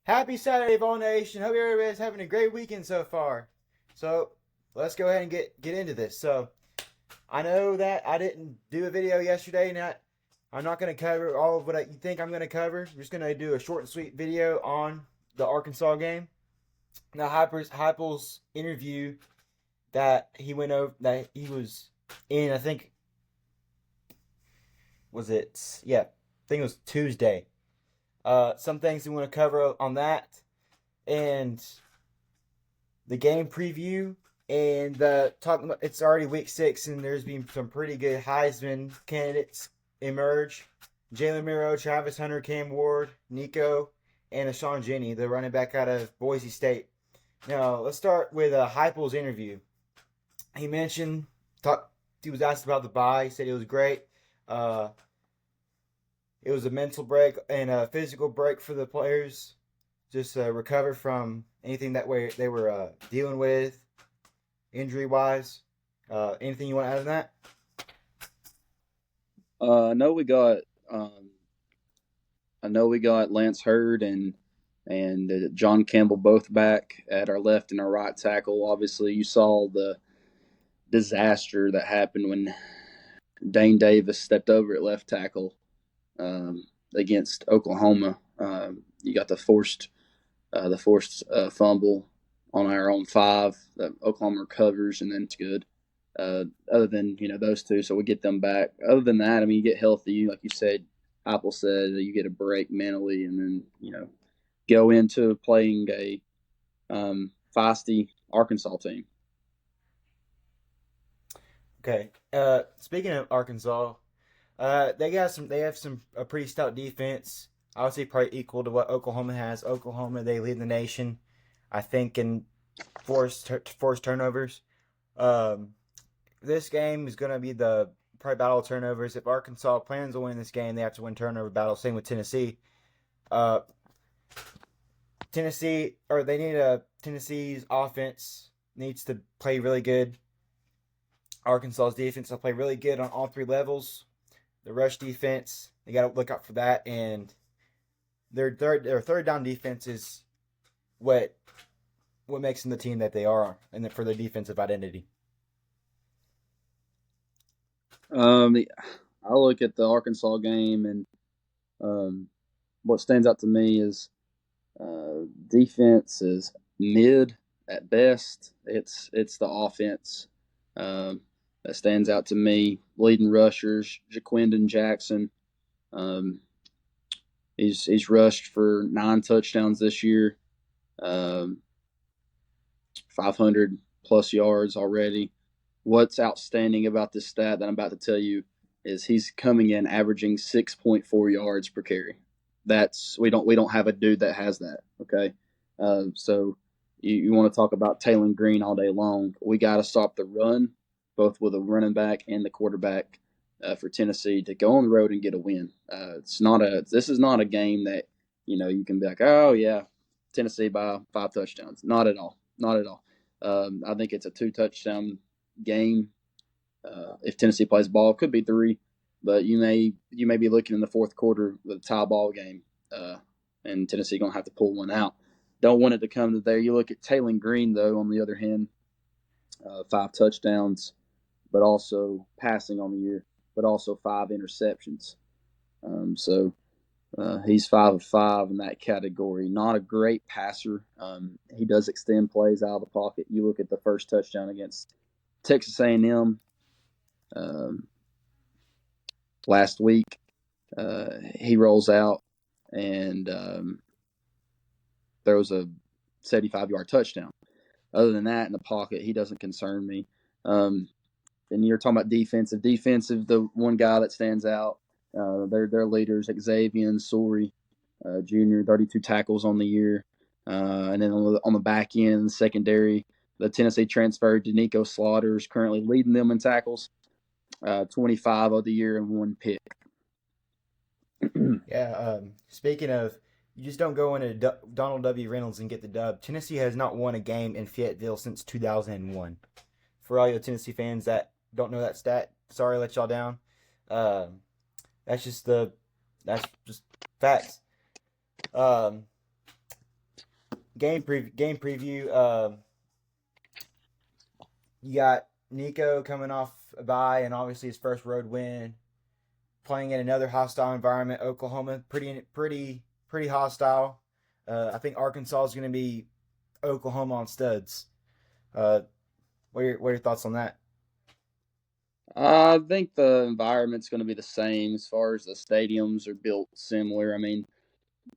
Happy Saturday, Vol Nation. Hope everybody's having a great weekend so far. So let's go ahead and get into this. So I know that I didn't do a video yesterday, and I'm not going to cover all of what you think I'm going to cover. I'm just going to do a short and sweet video on the Arkansas game. Now Heupel's interview that he went over that he was in, I think was it? Yeah, I think it was Tuesday. Some things we want to cover on that, and the game preview, and talking about it's already week 6, and there's been some pretty good Heisman candidates emerge. Jalen Miro, Travis Hunter, Cam Ward, Nico, and Ashawn Jenny, the running back out of Boise State. Now let's start with Heupel's interview. He mentioned he was asked about the bye. He said it was great. Uh, it was a mental break and a physical break for the players. Just recover from anything they were dealing with, injury wise. Anything you want to add on that? I know we got Lance Hurd and John Campbell both back at our left and our right tackle. Obviously, you saw the disaster that happened when Dane Davis stepped over at left tackle against Oklahoma. You got the forced fumble on our own 5 that Oklahoma recovers, and then it's good. Other than those two, so we get them back. Other than that, I mean, you get healthy, like you said. Apple said you get a break mentally, and then go into playing a feisty Arkansas team. Okay. Speaking of Arkansas, they have a pretty stout defense. I would say probably equal to what Oklahoma has. Oklahoma, they lead the nation, I think, in forced turnovers. Um, this game is going to be the probably battle of turnovers. If Arkansas plans on winning this game, they have to win turnover battle. Same with Tennessee. Uh, Tennessee's offense needs to play really good. Arkansas's defense will play really good on all 3 levels. The rush defense, they got to look out for that, and their third down defense is what makes them the team that they are, and for their defensive identity. I look at the Arkansas game, and what stands out to me is defense is mid at best. It's the offense that stands out to me. Leading rushers, Jaquindon Jackson. He's rushed for 9 touchdowns this year, 500 plus yards already. What's outstanding about this stat that I'm about to tell you is he's coming in averaging 6.4 yards per carry. We don't have a dude that has that. Okay, so you want to talk about Taylor Green all day long. We got to stop the run, both with a running back and the quarterback for Tennessee to go on the road and get a win. This is not a game that you can be like, oh yeah, Tennessee by 5 touchdowns. Not at all. Not at all. I think it's a 2 touchdown game. If Tennessee plays ball, it could be 3, but you may be looking in the fourth quarter with a tie ball game, and Tennessee gonna have to pull one out. Don't want it to come to there. You look at Taylor Green though. On the other hand, 5 touchdowns, but also passing on the year, but also 5 interceptions. So he's 5 of 5 in that category. Not a great passer. He does extend plays out of the pocket. You look at the first touchdown against Texas A&M last week. He rolls out and throws a 75-yard touchdown. Other than that, in the pocket, he doesn't concern me. And you're talking about defensive. Defensive, the one guy that stands out, their leaders, Xavier Sori Jr., 32 tackles on the year. And then on the back end, the secondary, the Tennessee transfer, Danico Slaughter is currently leading them in tackles, 25 of the year and 1 pick. Yeah. Speaking of, you just don't go into Donald W. Reynolds and get the dub. Tennessee has not won a game in Fayetteville since 2001. For all you Tennessee fans that don't know that stat, sorry to let y'all down. That's just facts. Um, game preview. You got Nico coming off a bye and obviously his first road win, playing in another hostile environment. Oklahoma, pretty hostile. I think Arkansas is going to be Oklahoma on studs. Uh, what are your thoughts on that? I think the environment's going to be the same as far as the stadiums are built similar. I mean,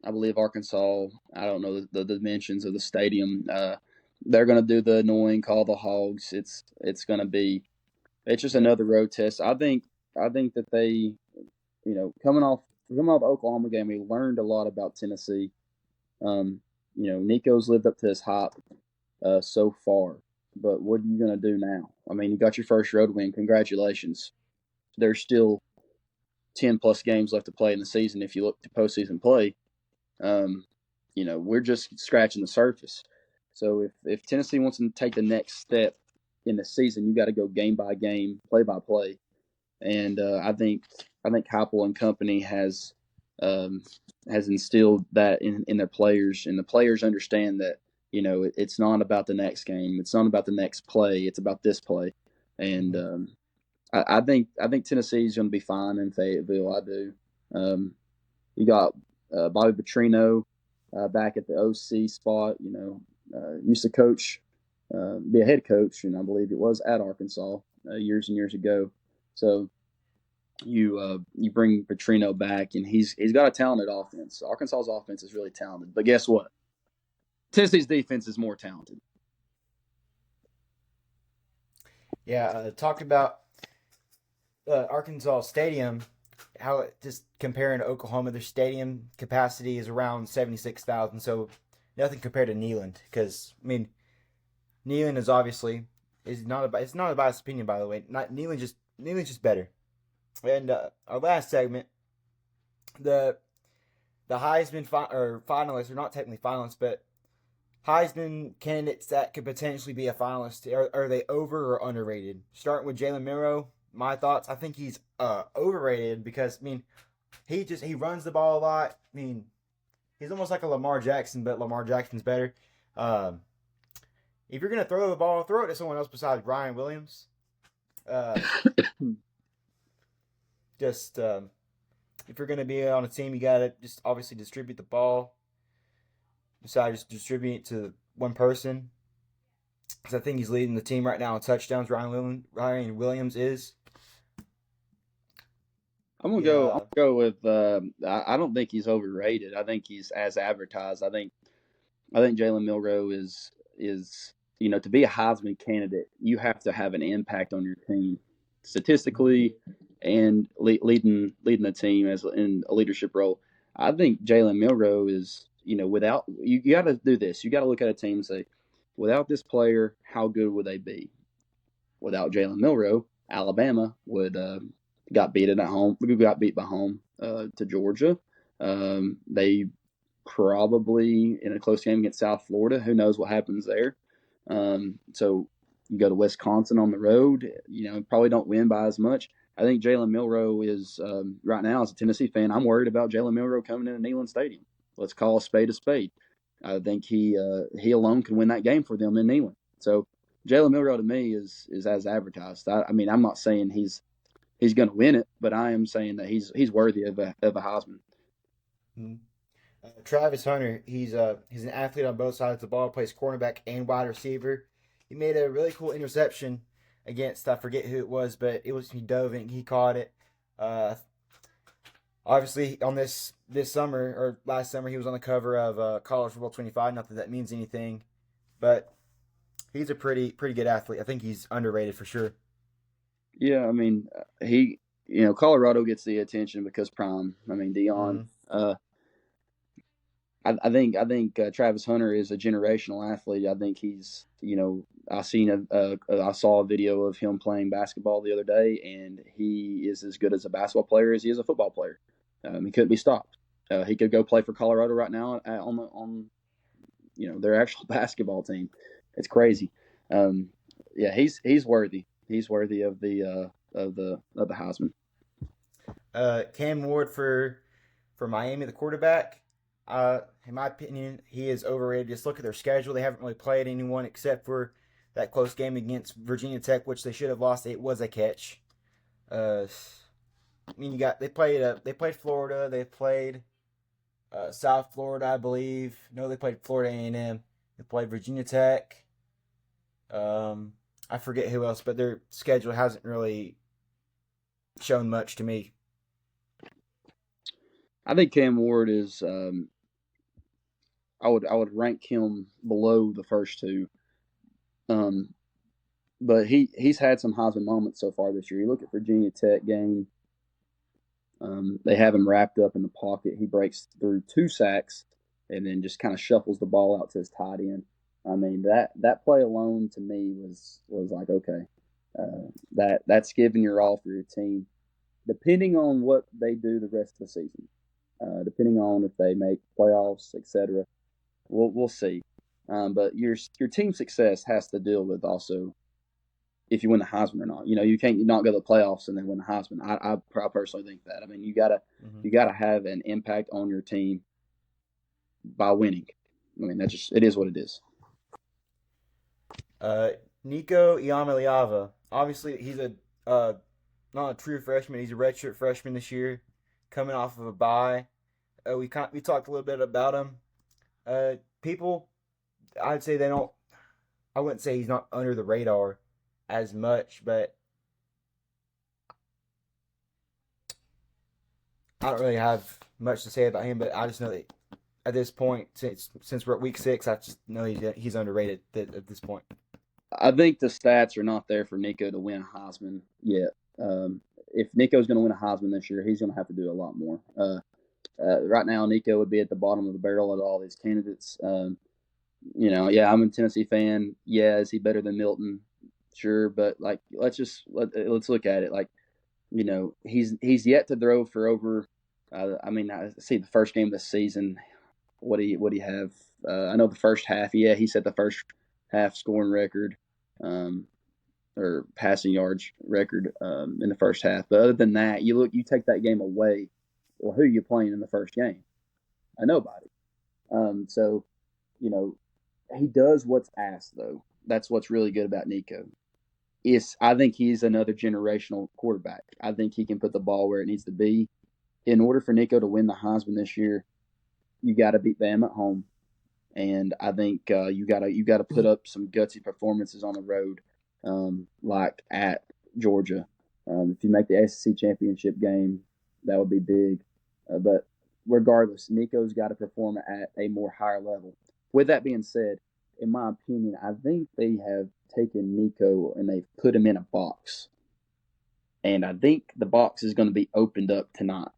I believe Arkansas. I don't know the dimensions of the stadium. They're going to do the annoying call the hogs. It's going to be. It's just Yep. another road test. I think that they, coming off the Oklahoma game, we learned a lot about Tennessee. Um, Nico's lived up to his hype so far, but what are you going to do now? I mean, you got your first road win. Congratulations. There's still 10 plus games left to play in the season if you look to postseason play. Um, we're just scratching the surface. So if Tennessee wants to take the next step in the season, you got to go game by game, play by play. And I think Heupel and company um, has instilled that in their players, and the players understand that it's not about the next game, it's not about the next play, it's about this play. And Mm-hmm. I think Tennessee's going to be fine in Fayetteville. I do. Um, you got Bobby Petrino back at the OC spot. Used to coach, be a head coach, and I believe it was at Arkansas years and years ago. So you bring Petrino back, and he's got a talented offense. Arkansas's offense is really talented, but guess what? Tennessee's defense is more talented. Yeah, talked about Arkansas Stadium, how it just comparing to Oklahoma, their stadium capacity is around 76,000. So nothing compared to Neyland, because I mean Neyland is obviously is not a it's not a biased opinion, by the way. Not Neyland's just better. And our last segment, the Heisman or finalists, or not technically finalists, but Heisman candidates that could potentially be a finalist. Are they over or underrated? Starting with Jalen Milroe, my thoughts. I think he's overrated because I mean he runs the ball a lot. I mean he's almost like a Lamar Jackson, but Lamar Jackson's better. Um, if you're gonna throw the ball, throw it to someone else besides Ryan Williams. Uh, just if you're gonna be on a team, you gotta just obviously distribute the ball. Besides just distributing it to one person, because I think he's leading the team right now in touchdowns. Ryan Williams is I'm gonna the go. I'm gonna go with. I don't think he's overrated. I think he's as advertised. I think Jalen Milroe is to be a Heisman candidate, you have to have an impact on your team statistically and leading the team as in a leadership role. I think Jalen Milroe is without you got to do this. You got to look at a team and say, without this player, how good would they be? Without Jalen Milroe, Alabama would got beaten at home. Got beat by home to Georgia. They probably in a close game against South Florida. Who knows what happens there? So you go to Wisconsin on the road. Probably don't win by as much. I think Jalen Milroe is right now as a Tennessee fan. I'm worried about Jalen Milroe coming into Neyland Stadium. Let's call a spade a spade. I think he alone can win that game for them in Neyland. So Jalen Milroe to me is as advertised. I mean, I'm not saying he's going to win it, but I am saying that he's worthy of a Heisman. Mm-hmm. Travis Hunter, he's an athlete on both sides of the ball, plays cornerback and wide receiver. He made a really cool interception against I forget who it was, but he dove and he caught it. Uh, Obviously on this summer or last summer he was on the cover of College Football 25. Not that that means anything, but he's a pretty good athlete. I think he's underrated for sure. Yeah, I mean, Colorado gets the attention because Prime. I mean, Dion. Mm-hmm. I think Travis Hunter is a generational athlete. I think he's I saw a video of him playing basketball the other day, and he is as good as a basketball player as he is a football player. He couldn't be stopped. He could go play for Colorado right now on their actual basketball team. It's crazy. Um, yeah, he's worthy. He's worthy of the Heisman. Cam Ward for Miami, the quarterback. In my opinion, he is overrated. Just look at their schedule. They haven't really played anyone except for that close game against Virginia Tech, which they should have lost. It was a catch. Uh, I mean, they played Florida. They played South Florida, I believe. No, they played Florida A&M. They played Virginia Tech. I forget who else, but their schedule hasn't really shown much to me. I think Cam Ward is. I would rank him below the first two. Um, but he's had some Heisman moments so far this year. You look at Virginia Tech game. They have him wrapped up in the pocket. He breaks through 2 sacks and then just kind of shuffles the ball out to his tight end. I mean that play alone to me was like okay, that's giving your all for your team. Depending on what they do the rest of the season, depending on if they make playoffs, etc., we'll see. But your team success has to deal with also if you win the Heisman or not. You know, you can't not go to the playoffs and then win the Heisman. I personally think that. I mean, Mm-hmm. you gotta have an impact on your team by winning. I mean, it is what it is. Uh, Nico Iamaleava. Obviously, he's uh, not a true freshman. He's a redshirt freshman this year, coming off of a bye. We talked a little bit about him. People, I'd say they don't. I wouldn't say he's not under the radar as much, but I don't really have much to say about him. But I just know that at this point, since we're at week 6, I just know he's underrated at this point. I think the stats are not there for Nico to win a Heisman yet. If Nico's going to win a Heisman this year, he's going to have to do a lot more. Right now, Nico would be at the bottom of the barrel of all these candidates. Yeah, I'm a Tennessee fan. Yeah, is he better than Milton? Sure, but like let's look at it. Like he's yet to throw for over. I mean, I see the first game of the season. What do you have? I know the first half. Yeah, he set the first half scoring record, um, or passing yards record in the first half. But other than that, you take that game away. Well, who are you playing in the first game? Nobody. So you know he does what's asked though. That's what's really good about Nico. I think he's another generational quarterback. I think he can put the ball where it needs to be. In order for Nico to win the Heisman this year, you got to beat them at home, and I think you got to put up some gutsy performances on the road, like at Georgia. If you make the SEC championship game, that would be big. But regardless, Nico's got to perform at a more higher level. With that being said, in my opinion, I think they have taken Nico and they've put him in a box, and I think the box is going to be opened up tonight.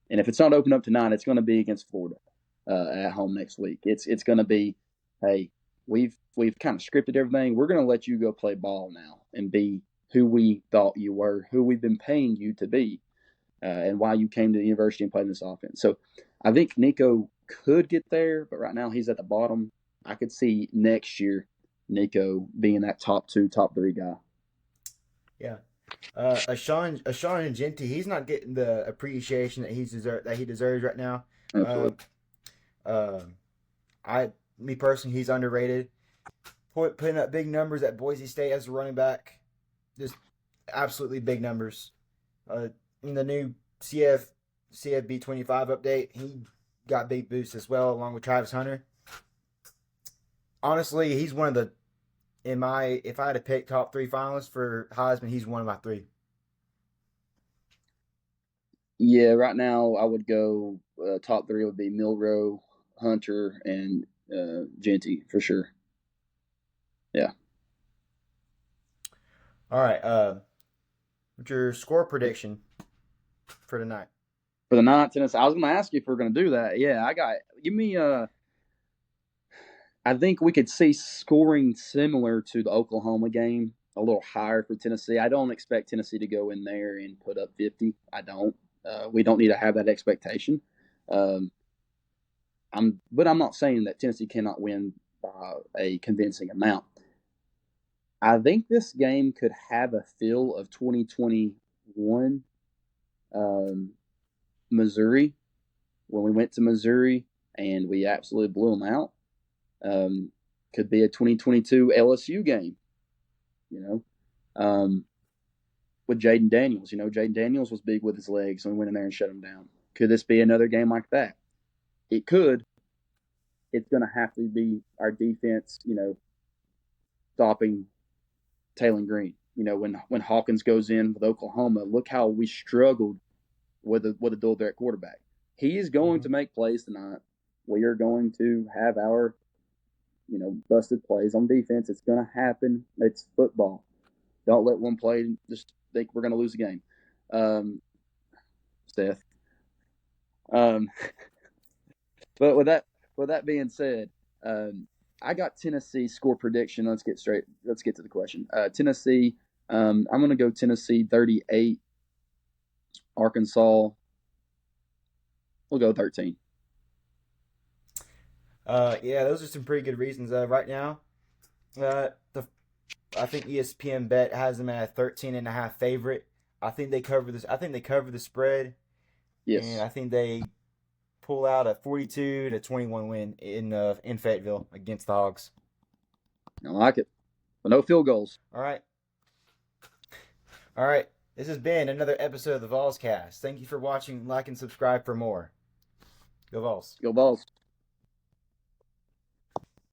And if it's not opened up tonight, it's going to be against Florida at home next week. It's going to be, hey, we've kind of scripted everything. We're going to let you go play ball now and be who we thought you were, who we've been paying you to be, and why you came to the university and played in this offense. So I think Nico could get there, but right now he's at the bottom. I could see next year Nico being that top 2, top 3 guy. Yeah. Ashawn Genty, he's not getting the appreciation that he deserves right now. Uh, Absolutely. uh, me personally, he's underrated. Putting up big numbers at Boise State as a running back, just absolutely big numbers. In the new CFB 25 update, he got big boosts as well, along with Travis Hunter. Honestly, he's one of the if I had to pick top 3 finalists for Heisman, he's one of my 3. Yeah, right now I would go top 3 would be Milrow, Hunter, and Genty for sure. Yeah. All right. What's your score prediction for tonight? For the night, Tennessee, I was going to ask you if we're going to do that. Yeah, give me. I think we could see scoring similar to the Oklahoma game, a little higher for Tennessee. I don't expect Tennessee to go in there and put up 50. I don't. We don't need to have that expectation. Um, but I'm not saying that Tennessee cannot win by a convincing amount. I think this game could have a feel of 2021 Missouri when we went to Missouri and we absolutely blew them out. Could be a 2022 LSU game, you know, with Jaden Daniels. Jaden Daniels was big with his legs, and we went in there and shut him down. Could this be another game like that? It could. It's going to have to be our defense, stopping Taylor Green. When Hawkins goes in with Oklahoma, look how we struggled with a dual threat quarterback. He is going to make plays tonight. We are going to have our, busted plays on defense. It's going to happen. It's football. Don't let one play just think we're going to lose the game. Seth. But with that being said, I got Tennessee score prediction. Let's get to the question. Tennessee. I'm going to go Tennessee 38. Arkansas. We'll go 13. Yeah, those are some pretty good reasons. Right now, I think ESPN bet has them at a 13.5 favorite. I think they cover this. I think they cover the spread. Yes. And I think they pull out a 42-21 win in Fayetteville against the Hogs. I like it. But no field goals. All right. All right. This has been another episode of the VolsCast. Thank you for watching. Like and subscribe for more. Go Vols. Go Vols.